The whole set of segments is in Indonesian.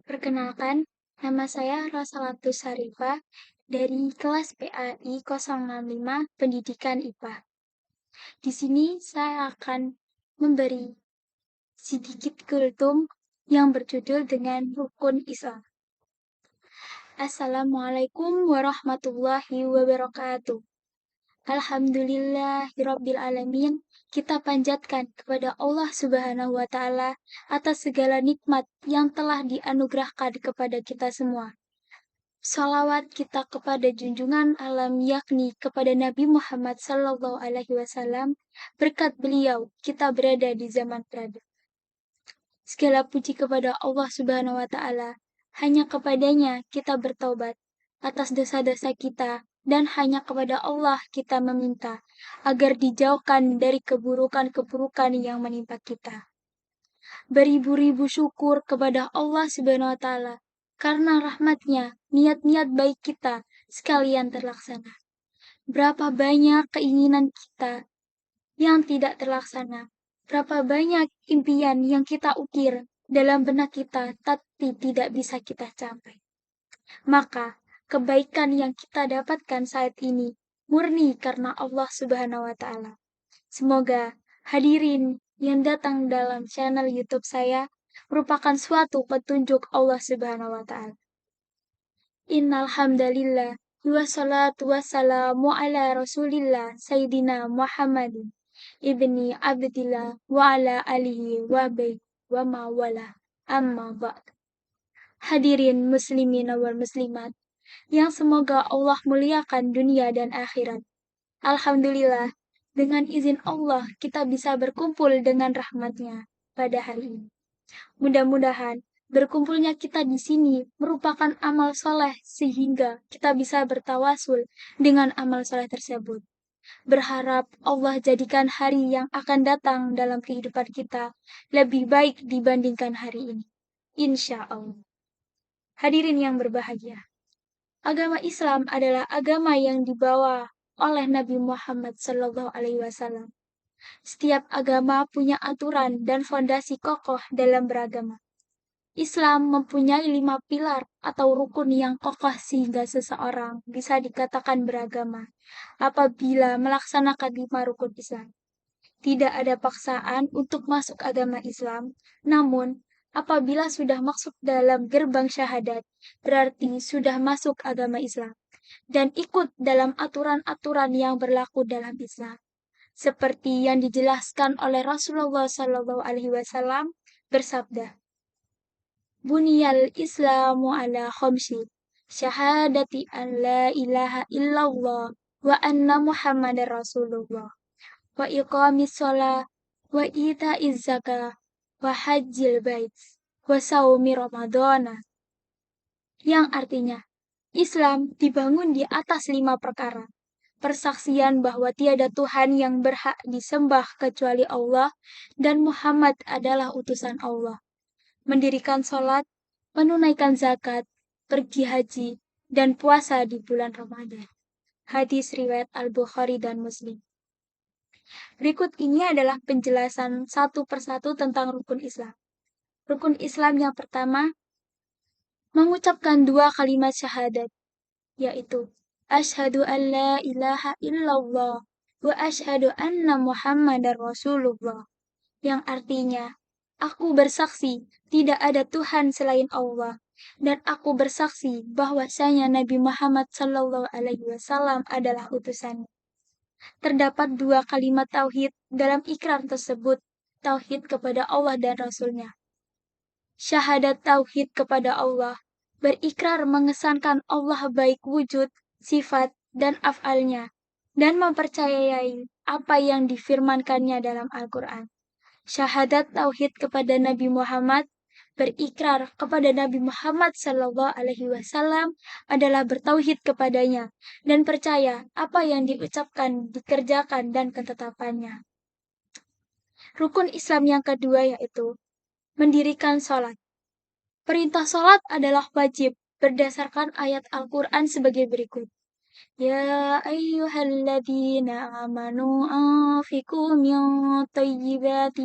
Perkenalkan, nama saya Rosalatus Sarifah dari kelas PAI 065 Pendidikan IPA. Di sini saya akan memberi sedikit kultum yang berjudul dengan Rukun Islam. Assalamualaikum warahmatullahi wabarakatuh. Alhamdulillahirabbil alamin. Kita panjatkan kepada Allah Subhanahu wa taala atas segala nikmat yang telah dianugerahkan kepada kita semua. Salawat kita kepada junjungan alam yakni kepada Nabi Muhammad Sallallahu Alaihi Wasallam. Berkat beliau kita berada di zaman peradaban. Segala puji kepada Allah Subhanahu Wa Taala. Hanya kepadanya kita bertaubat atas dosa-dosa kita dan hanya kepada Allah kita meminta agar dijauhkan dari keburukan-keburukan yang menimpa kita. Beribu-ribu syukur kepada Allah Subhanahu Wa Taala karena rahmatnya, niat-niat baik kita sekalian terlaksana. Berapa banyak keinginan kita yang tidak terlaksana. Berapa banyak impian yang kita ukir dalam benak kita tapi tidak bisa kita capai. Maka, kebaikan yang kita dapatkan saat ini murni karena Allah Subhanahu wa taala. Semoga hadirin yang datang dalam channel YouTube saya merupakan suatu petunjuk Allah Subhanahu wa taala. Innal hamdalillah wassalatu wassalamu ala Rasulillah Sayyidina Muhammadin ibni Abdillah wa ala alihi wa baik wa mawala amma ba'd. Hadirin muslimin wal muslimat yang semoga Allah muliakan dunia dan akhirat. Alhamdulillah, dengan izin Allah kita bisa berkumpul dengan rahmatnya pada hari ini. Mudah-mudahan berkumpulnya kita di sini merupakan amal soleh sehingga kita bisa bertawasul dengan amal soleh tersebut. Berharap Allah jadikan hari yang akan datang dalam kehidupan kita lebih baik dibandingkan hari ini. Insya Allah. Hadirin yang berbahagia. Agama Islam adalah agama yang dibawa oleh Nabi Muhammad SAW. Setiap agama punya aturan dan fondasi kokoh dalam beragama. Islam mempunyai 5 pilar atau rukun yang kokoh sehingga seseorang bisa dikatakan beragama apabila melaksanakan 5 rukun Islam. Tidak ada paksaan untuk masuk agama Islam, namun apabila sudah masuk dalam gerbang syahadat, berarti sudah masuk agama Islam dan ikut dalam aturan-aturan yang berlaku dalam Islam. Seperti yang dijelaskan oleh Rasulullah SAW bersabda, Buniyal Islamu ala khamsi, syahadati an la ilaha illallah wa anna Muhammadar Rasulullah, wa iqamis shalah, wa ita'iz zakah, wa hajjil bait, wa saumi ramadhana. Yang artinya, Islam dibangun di atas 5 perkara. Persaksian bahwa tiada Tuhan yang berhak disembah kecuali Allah dan Muhammad adalah utusan Allah. Mendirikan sholat, menunaikan zakat, pergi haji, dan puasa di bulan Ramadan. Hadis riwayat Al-Bukhari dan Muslim. Berikut ini adalah penjelasan satu persatu tentang rukun Islam. Rukun Islam yang pertama, mengucapkan 2 kalimat syahadat, yaitu Asyhadu an la ilaha illallah wa asyhadu anna Muhammadar Rasulullah, yang artinya, aku bersaksi tidak ada Tuhan selain Allah, dan aku bersaksi bahwasanya Nabi Muhammad SAW adalah utusannya. Terdapat 2 kalimat tauhid dalam ikrar tersebut, tauhid kepada Allah dan Rasulnya. Syahadat tauhid kepada Allah, berikrar mengesankan Allah baik wujud, sifat, dan af'alnya, dan mempercayai apa yang difirmankannya dalam Al-Quran. Syahadat tauhid kepada Nabi Muhammad, berikrar kepada Nabi Muhammad SAW adalah bertauhid kepadanya dan percaya apa yang diucapkan, dikerjakan, dan ketetapannya. Rukun Islam yang kedua yaitu mendirikan sholat. Perintah sholat adalah wajib berdasarkan ayat Al-Quran sebagai berikut. يا أيها الذين آمنوا أنفقوا من طيبات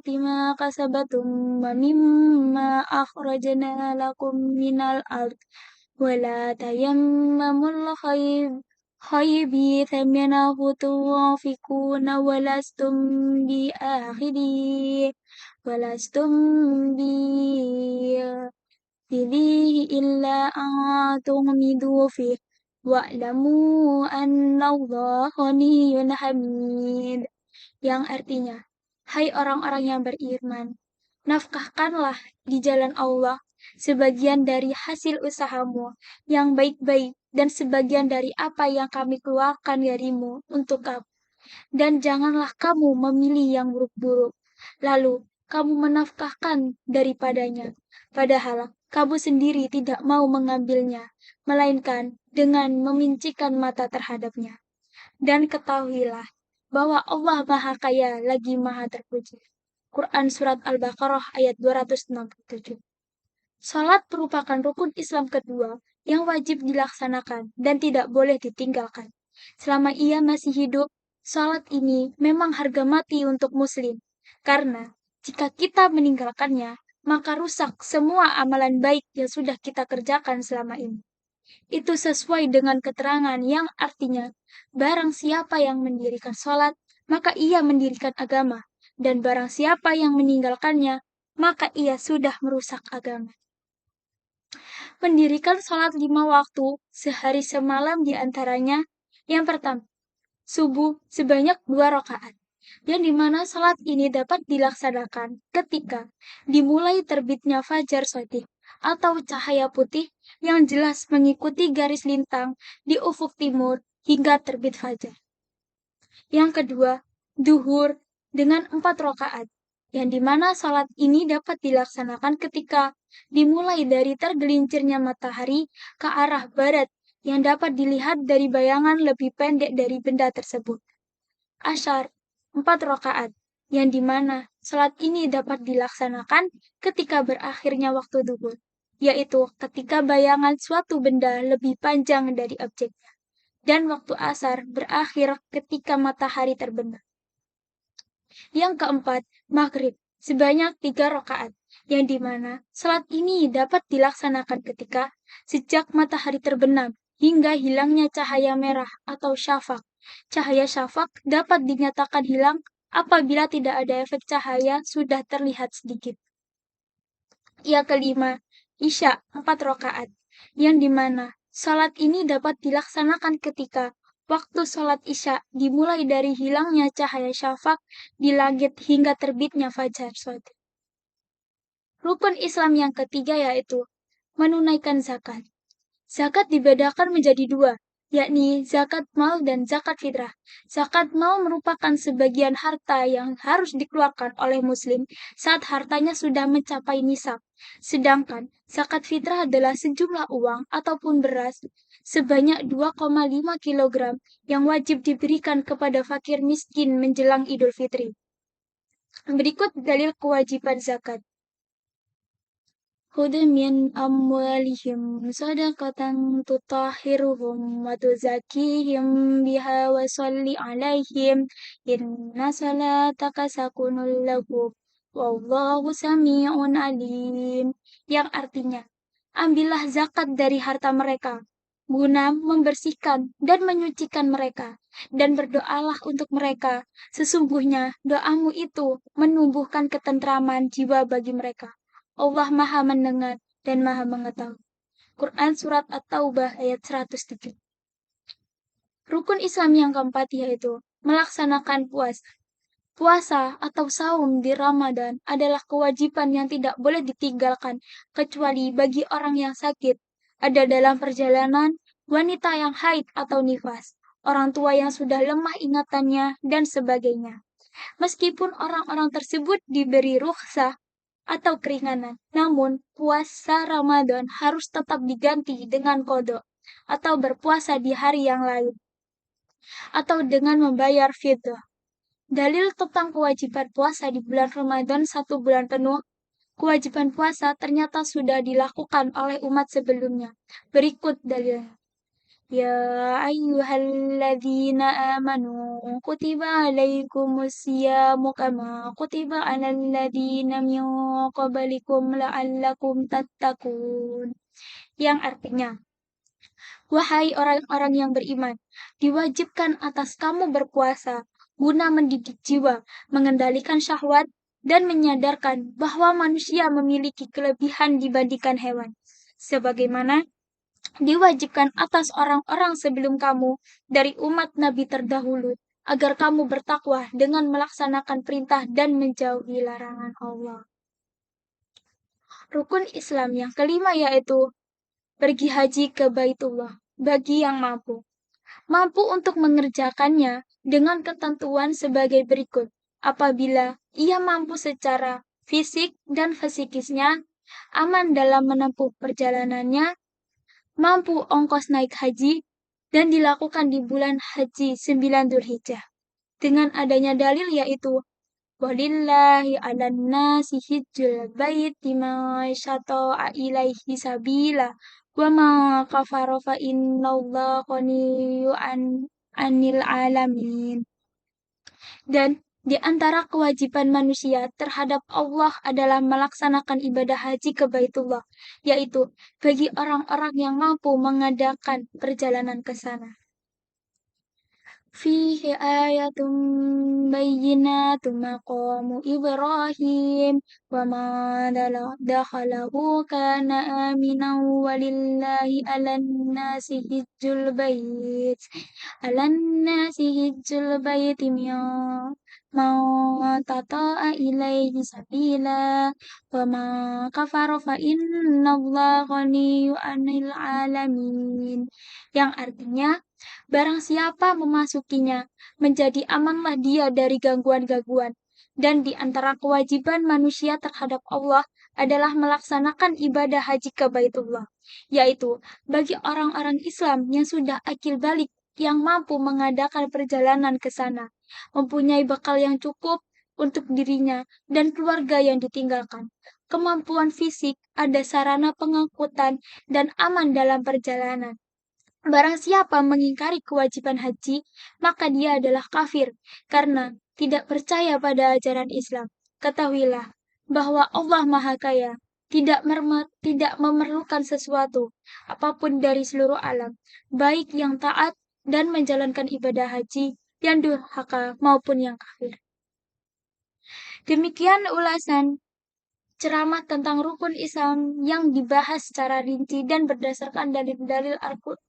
ما كسبتم ومما أخرجنا لكم من الأرض ولا تيمموا الخبيث منه تنفقون ولستم بآخذيه إلا أن تغمضوا فيه واعلموا أن الله غني حميد, yang artinya, hai orang-orang yang beriman, nafkahkanlah di jalan Allah sebagian dari hasil usahamu yang baik-baik dan sebagian dari apa yang kami keluarkan darimu untuk kamu. Dan janganlah kamu memilih yang buruk-buruk, lalu kamu menafkahkan daripadanya, padahal kamu sendiri tidak mau mengambilnya, melainkan dengan memincikan mata terhadapnya. Dan ketahuilah bahwa Allah Maha Kaya lagi Maha Terpuji. Quran Surat Al-Baqarah ayat 267. Salat merupakan rukun Islam kedua yang wajib dilaksanakan dan tidak boleh ditinggalkan. Selama ia masih hidup, salat ini memang harga mati untuk muslim. Karena jika kita meninggalkannya, maka rusak semua amalan baik yang sudah kita kerjakan selama ini. Itu sesuai dengan keterangan yang artinya, barang siapa yang mendirikan sholat, maka ia mendirikan agama. Dan barang siapa yang meninggalkannya, maka ia sudah merusak agama. Mendirikan sholat 5 waktu, sehari semalam diantaranya, yang pertama, subuh sebanyak 2 rakaat. Yang dimana sholat ini dapat dilaksanakan ketika dimulai terbitnya fajar shadiq atau cahaya putih yang jelas mengikuti garis lintang di ufuk timur hingga terbit fajar. Yang kedua, duhur dengan 4 rakaat, yang dimana sholat ini dapat dilaksanakan ketika dimulai dari tergelincirnya matahari ke arah barat yang dapat dilihat dari bayangan lebih pendek dari benda tersebut. Asyar, 4 rakaat, yang dimana sholat ini dapat dilaksanakan ketika berakhirnya waktu duhur, yaitu ketika bayangan suatu benda lebih panjang dari objeknya. Dan waktu asar berakhir ketika matahari terbenam. Yang keempat, maghrib, sebanyak 3 rakaat, yang dimana sholat ini dapat dilaksanakan ketika sejak matahari terbenam hingga hilangnya cahaya merah atau syafaq. Cahaya syafaq dapat dinyatakan hilang apabila tidak ada efek cahaya sudah terlihat sedikit. Yang kelima, isya 4 rakaat, yang dimana sholat ini dapat dilaksanakan ketika waktu sholat isya dimulai dari hilangnya cahaya syafaq di langit hingga terbitnya fajar shadiq. Rukun Islam yang ketiga yaitu menunaikan zakat. Zakat dibedakan menjadi 2, yakni zakat mal dan zakat fitrah. Zakat mal merupakan sebagian harta yang harus dikeluarkan oleh muslim saat hartanya sudah mencapai nisab. Sedangkan zakat fitrah adalah sejumlah uang ataupun beras sebanyak 2,5 kg yang wajib diberikan kepada fakir miskin menjelang Idul Fitri. Berikut dalil kewajiban zakat. Khudh min amwalihim sadaqatan tutahhiruhum wa tuzakkihim biha wa sholli alaihim inna salataka sakunul lahum wallahu sami'un alim, yang artinya, ambillah zakat dari harta mereka guna membersihkan dan menyucikan mereka, dan berdoalah untuk mereka, sesungguhnya doamu itu menumbuhkan ketentraman jiwa bagi mereka. Allah Maha Mendengar dan Maha Mengetahui. Quran Surat At-Taubah ayat 103. Rukun Islam yang keempat yaitu melaksanakan puasa. Puasa atau saum di Ramadan adalah kewajiban yang tidak boleh ditinggalkan kecuali bagi orang yang sakit, ada dalam perjalanan, wanita yang haid atau nifas, orang tua yang sudah lemah ingatannya, dan sebagainya. Meskipun orang-orang tersebut diberi rukhsah atau keringanan, namun puasa Ramadan harus tetap diganti dengan qada atau berpuasa di hari yang lain atau dengan membayar fidyah. Dalil tentang kewajiban puasa di bulan Ramadan 1 bulan penuh kewajiban puasa ternyata sudah dilakukan oleh umat sebelumnya. Berikut dalilnya. Ya ayyuhalladzina amanu kutiba alaikumus siyamu kama kutiba alal ladzina min qablikum la'allakum tattaqun. Yang artinya, wahai orang-orang yang beriman, diwajibkan atas kamu berpuasa guna mendidik jiwa, mengendalikan syahwat, dan menyadarkan bahwa manusia memiliki kelebihan dibandingkan hewan. Sebagaimana diwajibkan atas orang-orang sebelum kamu dari umat Nabi terdahulu, agar kamu bertakwa dengan melaksanakan perintah dan menjauhi larangan Allah. Rukun Islam yang kelima yaitu pergi haji ke Baitullah bagi yang mampu. Mampu untuk mengerjakannya dengan ketentuan sebagai berikut. Apabila ia mampu secara fisik dan psikisnya, aman dalam menempuh perjalanannya, mampu ongkos naik haji, dan dilakukan di bulan haji 9 Dzulhijjah. Dengan adanya dalil yaitu walillahi 'alan nasi hijjul baiti man syata'a ilaihi sabila wa ma kafara fa innallaha ghaniyyun 'anil 'alamin. Dan di antara kewajiban manusia terhadap Allah adalah melaksanakan ibadah haji ke Baitullah, yaitu bagi orang-orang yang mampu mengadakan perjalanan ke sana. Fihi ayatun bayyinatun maqamu Ibrahim wa ma dakhalahu kana aminan walillahi 'alan nasi hijjul bait man tata'a ilaihi sabila wa ma kafara fa innallaha ghaniyyun 'anil 'alamin. Yang artinya, barang siapa memasukinya, menjadi amanlah dia dari gangguan-gangguan. Dan di antara kewajiban manusia terhadap Allah adalah melaksanakan ibadah haji ke Baitullah, yaitu bagi orang-orang Islam yang sudah akil balik yang mampu mengadakan perjalanan ke sana, mempunyai bekal yang cukup untuk dirinya dan keluarga yang ditinggalkan, kemampuan fisik, ada sarana pengangkutan, dan aman dalam perjalanan. Barang siapa mengingkari kewajiban haji, maka dia adalah kafir karena tidak percaya pada ajaran Islam. Ketahuilah bahwa Allah Maha Kaya, tidak memerlukan sesuatu apapun dari seluruh alam, baik yang taat dan menjalankan ibadah haji, yang durhaka maupun yang kafir. Demikian ulasan ceramah tentang rukun Islam yang dibahas secara rinci dan berdasarkan dalil-dalil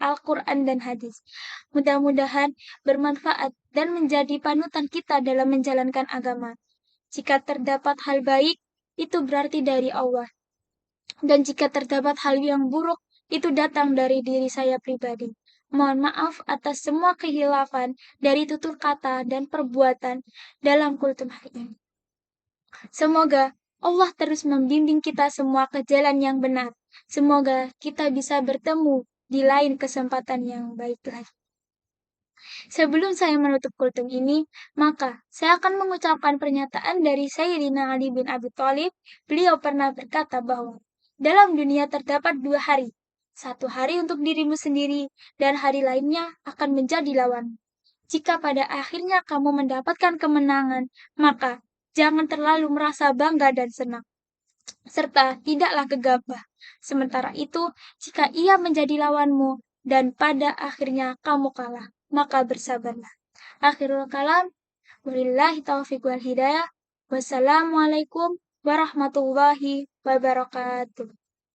Al-Quran dan hadis. Mudah-mudahan bermanfaat dan menjadi panutan kita dalam menjalankan agama. Jika terdapat hal baik, itu berarti dari Allah. Dan jika terdapat hal yang buruk, itu datang dari diri saya pribadi. Mohon maaf atas semua kehilafan dari tutur kata dan perbuatan dalam kultum hari ini. Semoga Allah terus membimbing kita semua ke jalan yang benar. Semoga kita bisa bertemu di lain kesempatan yang baik lagi. Sebelum saya menutup kultum ini, maka saya akan mengucapkan pernyataan dari Sayyidina Ali bin Abi Thalib. Beliau pernah berkata bahwa dalam dunia terdapat 2 hari. Satu hari untuk dirimu sendiri, dan hari lainnya akan menjadi lawan. Jika pada akhirnya kamu mendapatkan kemenangan, maka jangan terlalu merasa bangga dan senang, serta tidaklah gegabah. Sementara itu, jika ia menjadi lawanmu dan pada akhirnya kamu kalah, maka bersabarlah. Akhirul kalam, wabillahi taufiq wal hidayah. Wassalamualaikum warahmatullahi wabarakatuh.